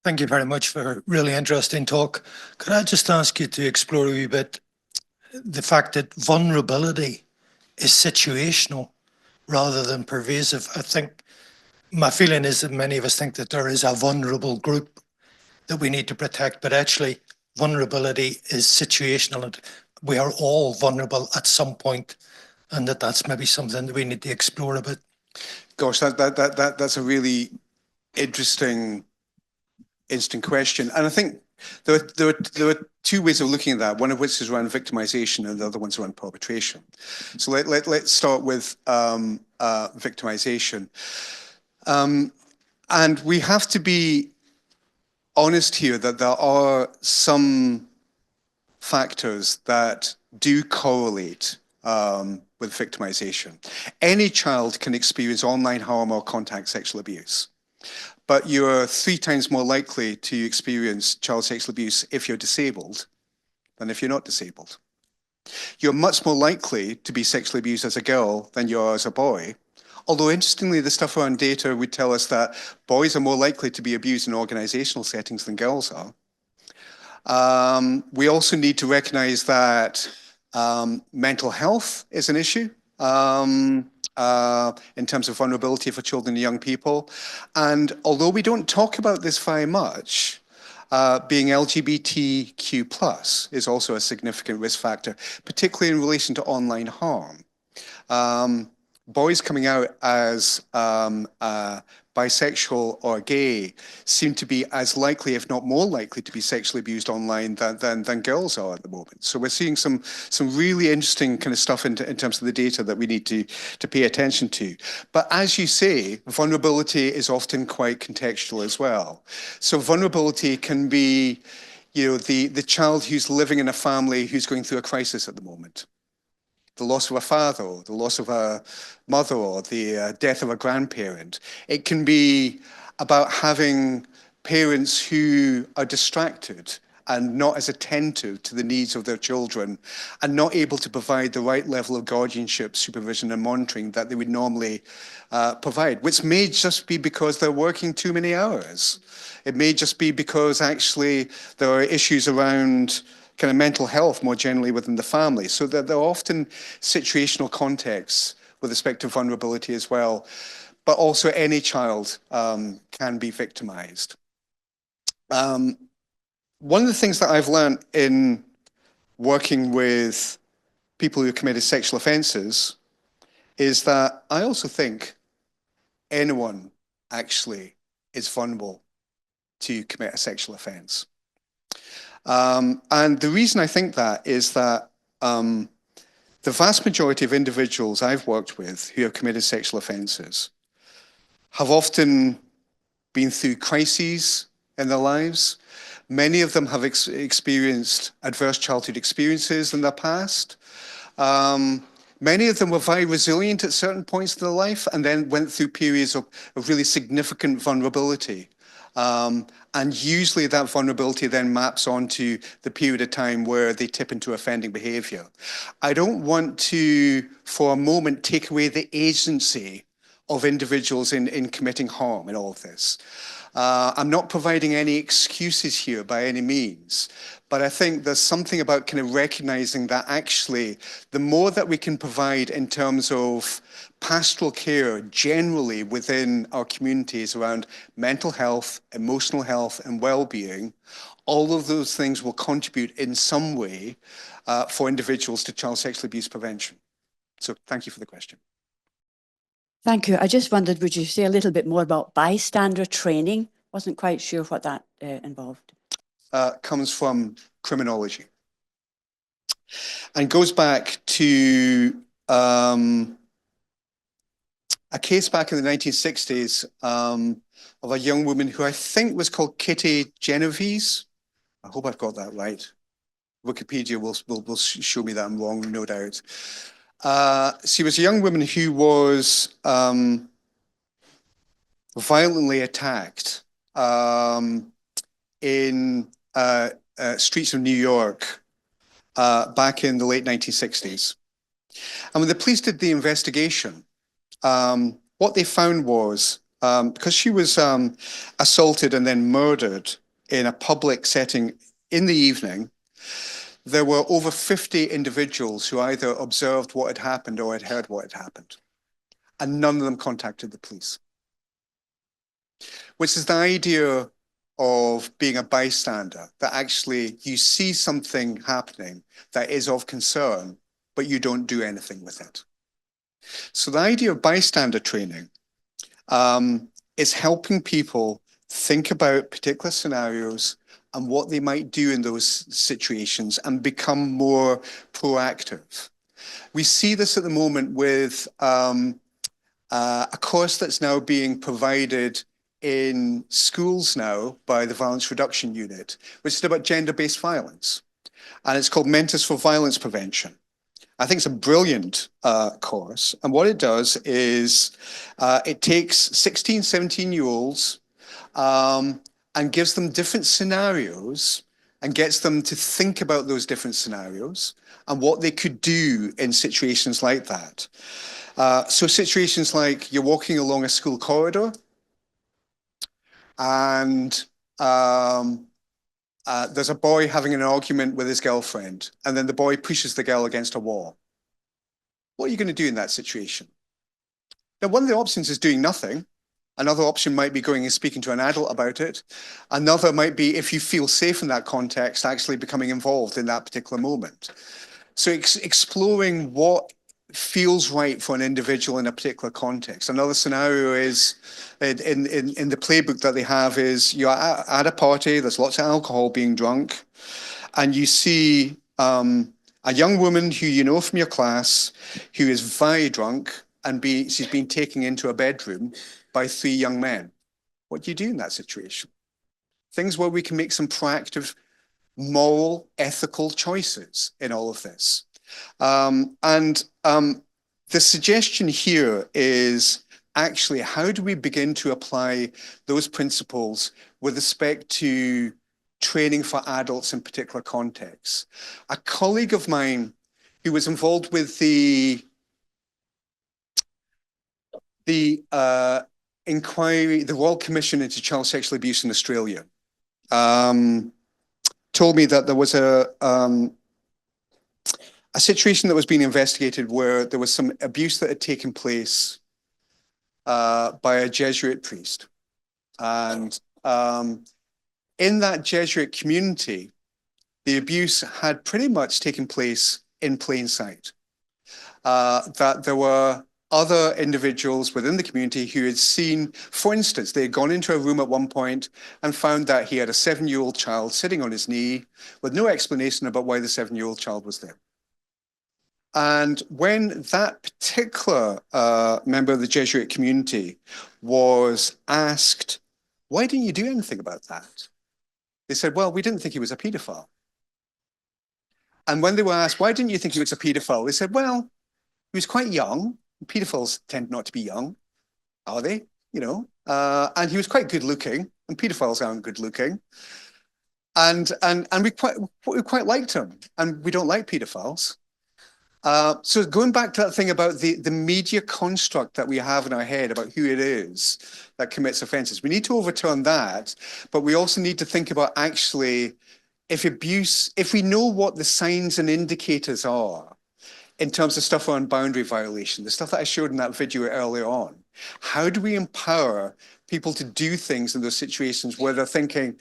Thank you very much for a really interesting talk. Could I just ask you to explore a wee bit the fact that vulnerability is situational rather than pervasive? I think my feeling is that many of us think that there is a vulnerable group that we need to protect, but actually vulnerability is situational and we are all vulnerable at some point, and that's maybe something that we need to explore a bit. Gosh, that's a really interesting question, and I think there are two ways of looking at that. One of which is around victimization, and the other one's around perpetration. So let's start with victimization, and we have to be honest here that there are some factors that do correlate with victimization. Any child can experience online harm or contact sexual abuse, but you're 3 times more likely to experience child sexual abuse if you're disabled than if you're not disabled. You're much more likely to be sexually abused as a girl than you are as a boy. Although, interestingly, the stuff around data would tell us that boys are more likely to be abused in organizational settings than girls are. We also need to recognize that mental health is an issue in terms of vulnerability for children and young people. And although we don't talk about this very much, being LGBTQ plus is also a significant risk factor, particularly in relation to online harm. Boys coming out as bisexual or gay seem to be as likely, if not more likely, to be sexually abused online than girls are at the moment. So we're seeing some really interesting kind of stuff in terms of the data that we need to pay attention to. But as you say, vulnerability is often quite contextual as well. So vulnerability can be, the child who's living in a family who's going through a crisis at the moment. The loss of a father, or the loss of a mother, or the death of a grandparent. It can be about having parents who are distracted and not as attentive to the needs of their children and not able to provide the right level of guardianship, supervision and monitoring that they would normally provide, which may just be because they're working too many hours. It may just be because actually there are issues around kind of mental health more generally within the family. So that there are often situational contexts with respect to vulnerability as well. But also any child can be victimized. One of the things that I've learned in working with people who have committed sexual offenses is that I also think anyone actually is vulnerable to commit a sexual offense. And the reason I think that is that the vast majority of individuals I've worked with who have committed sexual offenses have often been through crises in their lives. Many of them have experienced adverse childhood experiences in their past. Many of them were very resilient at certain points in their life and then went through periods of really significant vulnerability. And usually that vulnerability then maps onto the period of time where they tip into offending behavior. I don't want to, for a moment, take away the agency of individuals in committing harm in all of this. I'm not providing any excuses here by any means, but I think there's something about kind of recognizing that actually the more that we can provide in terms of pastoral care generally within our communities around mental health, emotional health and well-being, all of those things will contribute in some way for individuals to child sexual abuse prevention. So thank you for the question. Thank you. I just wondered, would you say a little bit more about bystander training? Wasn't quite sure what that involved. Comes from criminology and goes back to a case back in the 1960s of a young woman who I think was called Kitty Genovese. I hope I've got that right. Wikipedia will show me that I'm wrong, no doubt. She was a young woman who was violently attacked in streets of New York back in the late 1960s. And when the police did the investigation, what they found was because she was assaulted and then murdered in a public setting in the evening. There were over 50 individuals who either observed what had happened or had heard what had happened, and none of them contacted the police. Which is the idea of being a bystander, that actually you see something happening that is of concern, but you don't do anything with it. So the idea of bystander training is helping people think about particular scenarios and what they might do in those situations and become more proactive. We see this at the moment with a course that's now being provided in schools now by the Violence Reduction Unit, which is about gender-based violence. And it's called Mentors for Violence Prevention. I think it's a brilliant course. And what it does is it takes 16, 17-year-olds and gives them different scenarios and gets them to think about those different scenarios and what they could do in situations like that. So situations like you're walking along a school corridor and there's a boy having an argument with his girlfriend, and then the boy pushes the girl against a wall. What are you going to do in that situation? Now, one of the options is doing nothing. Another option might be going and speaking to an adult about it. Another might be, if you feel safe in that context, actually becoming involved in that particular moment. So exploring what feels right for an individual in a particular context. Another scenario is, in the playbook that they have, is you're at a party, there's lots of alcohol being drunk, and you see a young woman who you know from your class who is very drunk, and she's been taken into a bedroom by 3 young men. What do you do in that situation? Things where we can make some proactive, moral, ethical choices in all of this. The suggestion here is actually, how do we begin to apply those principles with respect to training for adults in particular contexts? A colleague of mine who was involved with the inquiry, the Royal Commission into Child Sexual Abuse in Australia, told me that there was a situation that was being investigated where there was some abuse that had taken place by a Jesuit priest. And in that Jesuit community, the abuse had pretty much taken place in plain sight. That there were other individuals within the community who had seen, for instance, they had gone into a room at one point and found that he had a 7-year-old child sitting on his knee with no explanation about why the 7-year-old child was there. And when that particular member of the Jesuit community was asked, why didn't you do anything about that? They said, well, we didn't think he was a paedophile. And when they were asked, why didn't you think he was a paedophile? They said, well, he was quite young. Paedophiles tend not to be young, are they? You know, and he was quite good looking, and paedophiles aren't good looking. And we quite liked him, and we don't like paedophiles. So going back to that thing about the media construct that we have in our head about who it is that commits offences, we need to overturn that, but we also need to think about actually, if we know what the signs and indicators are in terms of stuff around boundary violation, the stuff that I showed in that video earlier on, how do we empower people to do things in those situations where they're thinking,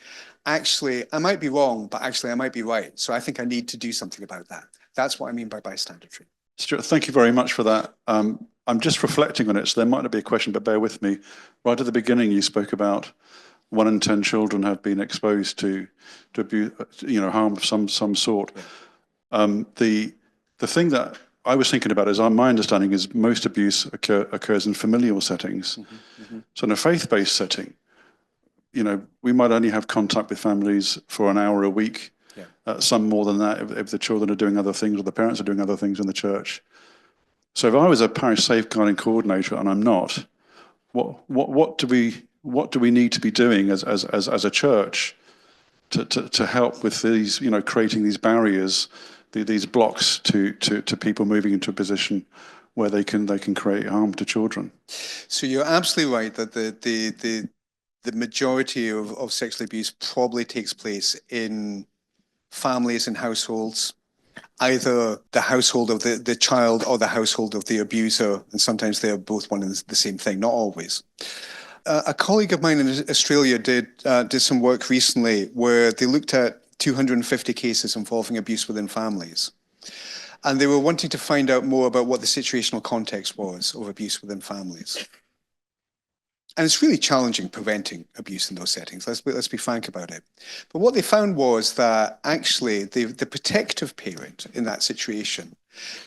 actually, I might be wrong, but actually I might be right. So I think I need to do something about that. That's what I mean by bystander training. Stuart, thank you very much for that. I'm just reflecting on it, so there might not be a question, but bear with me. Right at the beginning, you spoke about 1 in 10 children have been exposed to abuse, harm of some sort. Yeah. The thing that I was thinking about is, my understanding is most abuse occurs in familial settings. Mm-hmm, mm-hmm. So in a faith-based setting, we might only have contact with families for an hour a week. Yeah. Some more than that if the children are doing other things or the parents are doing other things in the church. So if I was a parish safeguarding coordinator and I'm not, what do we need to be doing as a church to help with these, creating these barriers, these blocks to people moving into a position where they can create harm to children. So you're absolutely right that the majority of sexual abuse probably takes place in families and households, either the household of the child or the household of the abuser, and sometimes they're both one and the same thing, not always. A colleague of mine in Australia did some work recently where they looked at 250 cases involving abuse within families. And they were wanting to find out more about what the situational context was of abuse within families. And it's really challenging preventing abuse in those settings. Let's be frank about it. But what they found was that actually the protective parent in that situation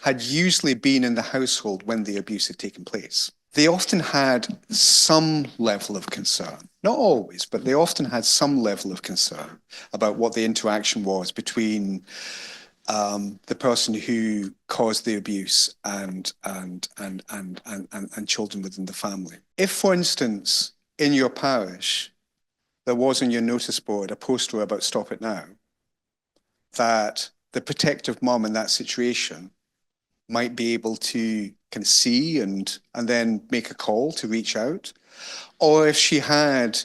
had usually been in the household when the abuse had taken place. They often had some level of concern, not always, but they often had some level of concern about what the interaction was between the person who caused the abuse and children within the family. If, for instance, in your parish, there was on your notice board a poster about Stop It Now, that the protective mum in that situation might be able to kind of see and then make a call to reach out, or if she had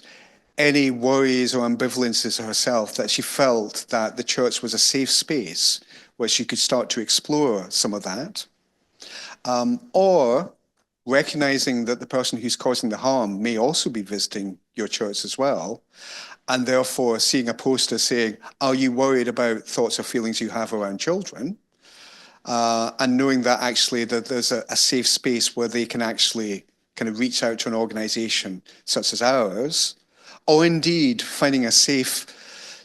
any worries or ambivalences herself, that she felt that the church was a safe space where she could start to explore some of that, or recognizing that the person who's causing the harm may also be visiting your church as well, and therefore seeing a poster saying, are you worried about thoughts or feelings you have around children? And knowing that actually that there's a safe space where they can actually kind of reach out to an organization such as ours, or indeed finding a safe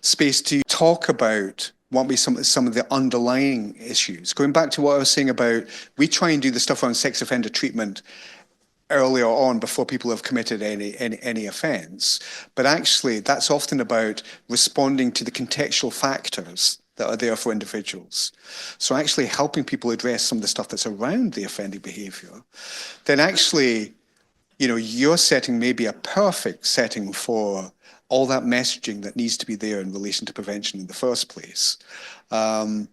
space to talk about what be some of the underlying issues. Going back to what I was saying about, we try and do the stuff around sex offender treatment earlier on before people have committed any offence. But actually, that's often about responding to the contextual factors that are there for individuals. So actually helping people address some of the stuff that's around the offending behaviour, then actually, you know, your setting may be a perfect setting for all that messaging that needs to be there in relation to prevention in the first place. I'm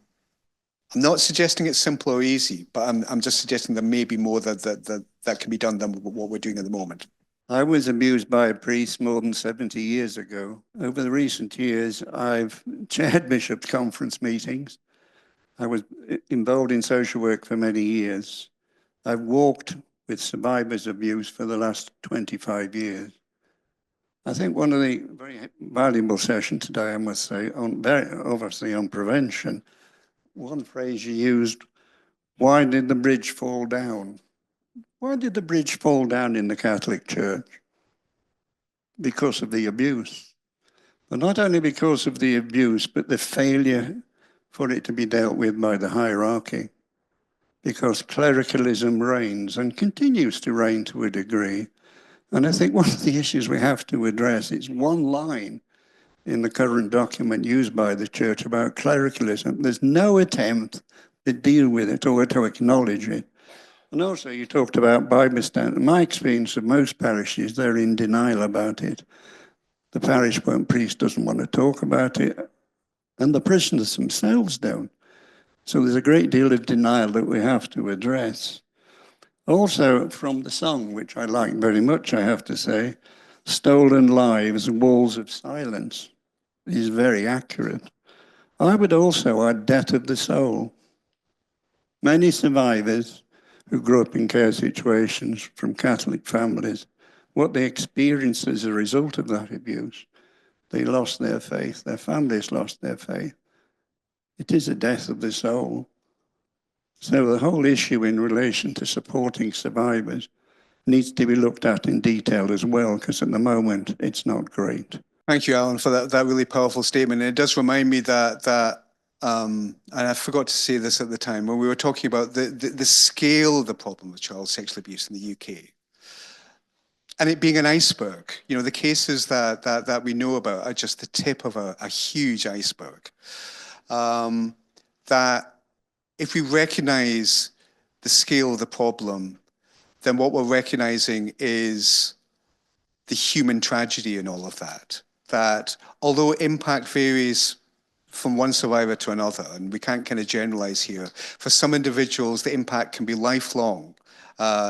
not suggesting it's simple or easy, but I'm just suggesting there may be more that can be done than what we're doing at the moment. I was abused by a priest more than 70 years ago. Over the recent years, I've chaired Bishops' Conference meetings. I was involved in social work for many years. I've walked with survivors of abuse for the last 25 years. I think one of the very valuable sessions today, I must say, obviously on prevention, one phrase you used, why did the bridge fall down? Why did the bridge fall down in the Catholic Church? Because of the abuse. But not only because of the abuse, but the failure for it to be dealt with by the hierarchy. Because clericalism reigns and continues to reign to a degree. And I think one of the issues we have to address is one line in the current document used by the Church about clericalism. There's no attempt to deal with it or to acknowledge it. And also you talked about Bible standard. My experience of most parishes, they're in denial about it. The parish priest doesn't want to talk about it, and the parishioners themselves don't. So there's a great deal of denial that we have to address. Also from the song, which I like very much, I have to say, Stolen Lives, Walls of Silence, is very accurate. I would also add death of the soul. Many survivors who grew up in care situations from Catholic families, what they experienced as a result of that abuse, they lost their faith, their families lost their faith. It is a death of the soul. So the whole issue in relation to supporting survivors needs to be looked at in detail as well, because at the moment it's not great. Thank you, Alan, for that really powerful statement. And it does remind me that and I forgot to say this at the time, when we were talking about the scale of the problem of child sexual abuse in the UK. And it being an iceberg, you know, the cases that we know about are just the tip of a huge iceberg. That if we recognize the scale of the problem, then what we're recognizing is the human tragedy in all of that. That although impact varies from one survivor to another, and we can't kind of generalize here, for some individuals, the impact can be lifelong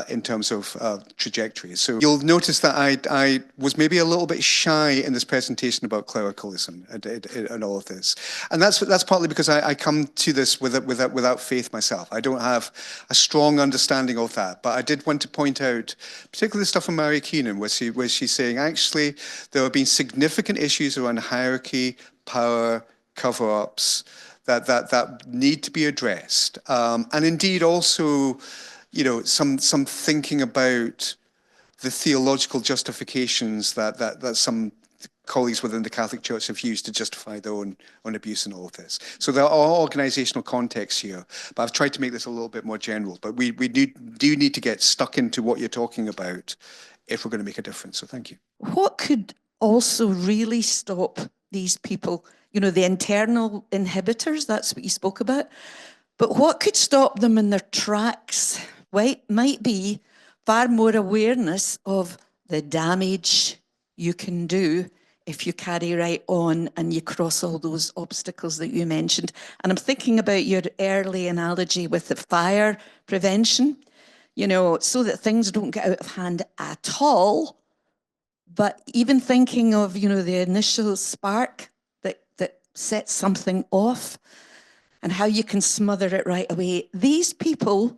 in terms of trajectory. So you'll notice that I was maybe a little bit shy in this presentation about clericalism and all of this. And that's partly because I come to this without faith myself. I don't have a strong understanding of that. But I did want to point out, particularly the stuff from Mary Keenan, where she's saying, actually, there have been significant issues around hierarchy, power, cover-ups, that need to be addressed. And indeed also, you know, some thinking about the theological justifications that some colleagues within the Catholic Church have used to justify their own abuse and all of this. So there are organizational contexts here, but I've tried to make this a little bit more general. But we do need to get stuck into what you're talking about if we're going to make a difference. So thank you. What could also really stop these people, you know, the internal inhibitors, that's what you spoke about, but what could stop them in their tracks might be far more awareness of the damage you can do if you carry right on and you cross all those obstacles that you mentioned. And I'm thinking about your early analogy with the fire prevention, you know, so that things don't get out of hand at all. But even thinking of, you know, the initial spark that sets something off and how you can smother it right away. These people,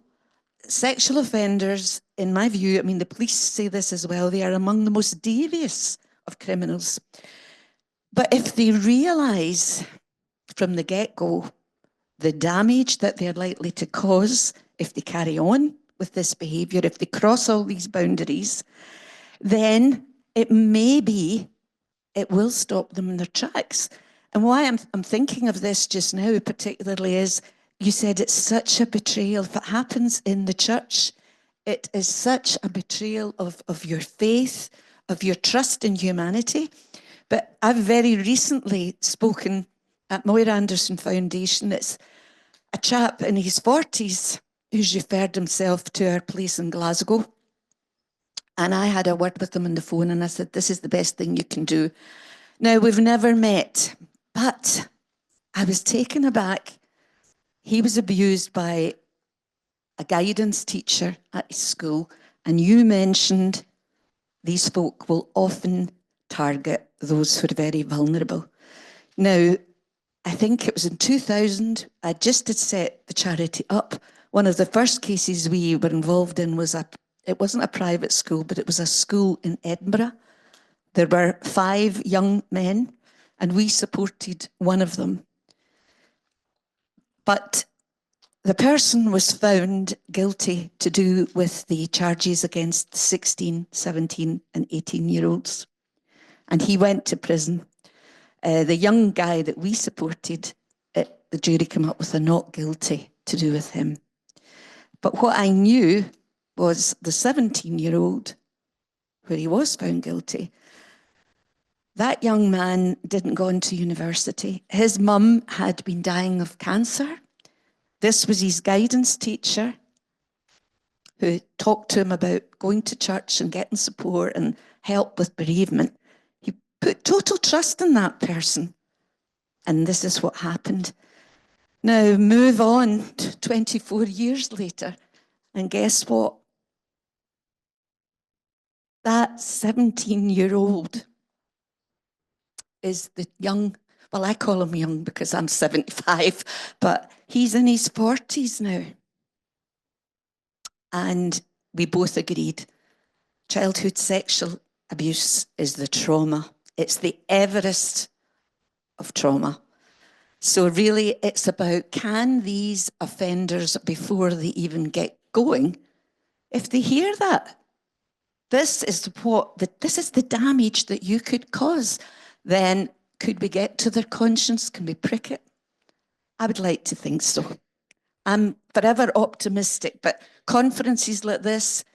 sexual offenders, in my view, I mean, the police say this as well, they are among the most devious of criminals. But if they realise from the get-go the damage that they're likely to cause if they carry on with this behaviour, if they cross all these boundaries, then it will stop them in their tracks. And why I'm thinking of this just now particularly is, you said it's such a betrayal. If it happens in the church, it is such a betrayal of your faith, of your trust in humanity. But I've very recently spoken at Moira Anderson Foundation. It's a chap in his 40s who's referred himself to our place in Glasgow. And I had a word with him on the phone and I said, this is the best thing you can do. Now, we've never met, but I was taken aback. He was abused by a guidance teacher at his school, and you mentioned these folk will often target those who are very vulnerable. Now, I think it was in 2000, I just had set the charity up. One of the first cases we were involved in was it wasn't a private school, but it was a school in Edinburgh. There were 5 young men, and we supported one of them. But the person was found guilty to do with the charges against 16, 17 and 18-year-olds. And he went to prison. The young guy that we supported, the jury came up with a not guilty to do with him. But what I knew was the 17-year-old, where he was found guilty, that young man didn't go into university. His mum had been dying of cancer. This was his guidance teacher who talked to him about going to church and getting support and help with bereavement. He put total trust in that person. And this is what happened. Now, move on to 24 years later, and guess what? That 17-year-old is the young, well, I call him young because I'm 75, but he's in his 40s now. And we both agreed, childhood sexual abuse is the trauma. It's the Everest of trauma. So really it's about, can these offenders, before they even get going, if they hear that, this is the damage that you could cause, then could we get to their conscience? Can we prick it? I would like to think so. I'm forever optimistic, but conferences like this,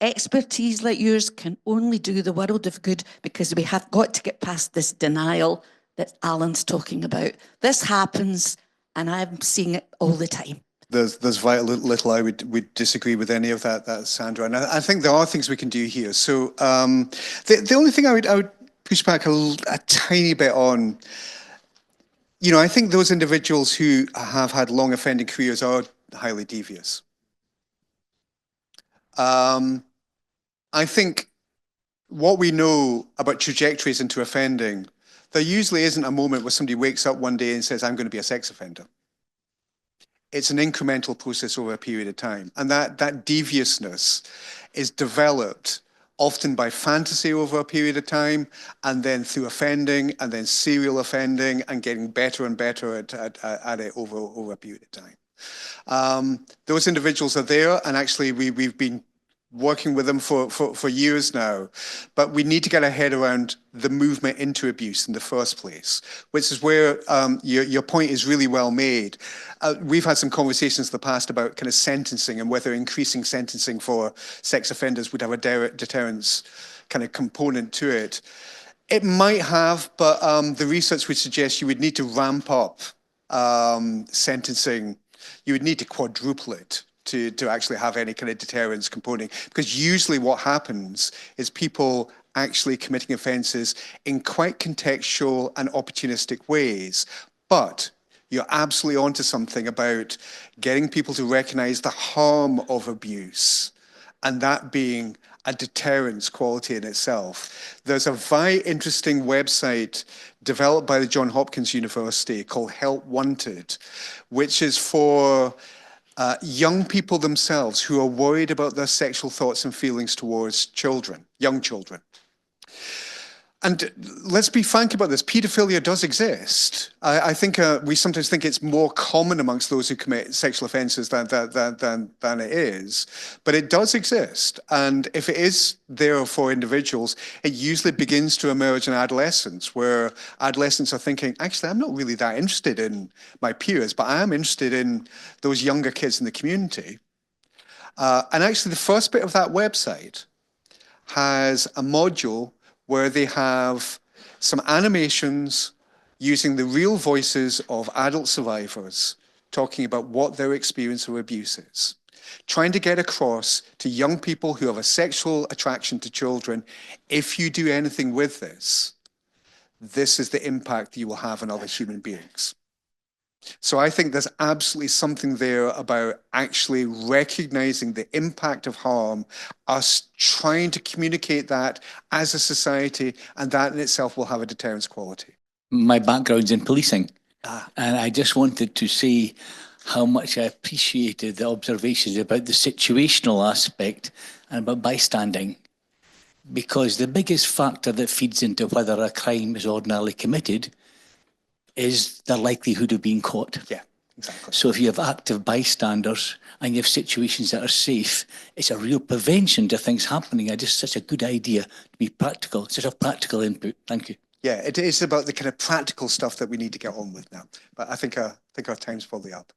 expertise like yours can only do the world of good, because we have got to get past this denial that Alan's talking about. This happens, and I'm seeing it all the time. There's very little I would disagree with any of that, Sandra. And I think there are things we can do here. So the only thing I would push back a tiny bit on, you know, I think those individuals who have had long offending careers are highly devious. I think what we know about trajectories into offending, there usually isn't a moment where somebody wakes up one day and says, I'm going to be a sex offender. It's an incremental process over a period of time. And that deviousness is developed often by fantasy over a period of time, and then through offending, and then serial offending, and getting better and better at it over a period of time. Those individuals are there, and actually we've been working with them for years now, but we need to get our head around the movement into abuse in the first place, which is where your point is really well made. We've had some conversations in the past about kind of sentencing and whether increasing sentencing for sex offenders would have a deterrence kind of component to it. It might have, but the research would suggest you would need to ramp up sentencing. You would need to quadruple it to actually have any kind of deterrence component. Because usually what happens is people actually committing offences in quite contextual and opportunistic ways. But you're absolutely onto something about getting people to recognise the harm of abuse, and that being a deterrence quality in itself. There's a very interesting website developed by the Johns Hopkins University called Help Wanted, which is for young people themselves who are worried about their sexual thoughts and feelings towards children, young children. And let's be frank about this, paedophilia does exist. I think we sometimes think it's more common amongst those who commit sexual offences than it is, but it does exist. And if it is there for individuals, it usually begins to emerge in adolescence, where adolescents are thinking, actually, I'm not really that interested in my peers, but I am interested in those younger kids in the community. And actually, the first bit of that website has a module where they have some animations using the real voices of adult survivors talking about what their experience of abuse is, trying to get across to young people who have a sexual attraction to children, if you do anything with this, this is the impact you will have on other human beings. So I think there's absolutely something there about actually recognizing the impact of harm, us trying to communicate that as a society, and that in itself will have a deterrence quality. My background's in policing, and I just wanted to say how much I appreciated the observations about the situational aspect and about bystanding, because the biggest factor that feeds into whether a crime is ordinarily committed is the likelihood of being caught. Yeah, exactly. So if you have active bystanders and you have situations that are safe, it's a real prevention to things happening. Just such a good idea to be practical, such a practical input. Thank you. Yeah, it is about the kind of practical stuff that we need to get on with now. But I think our time's probably up.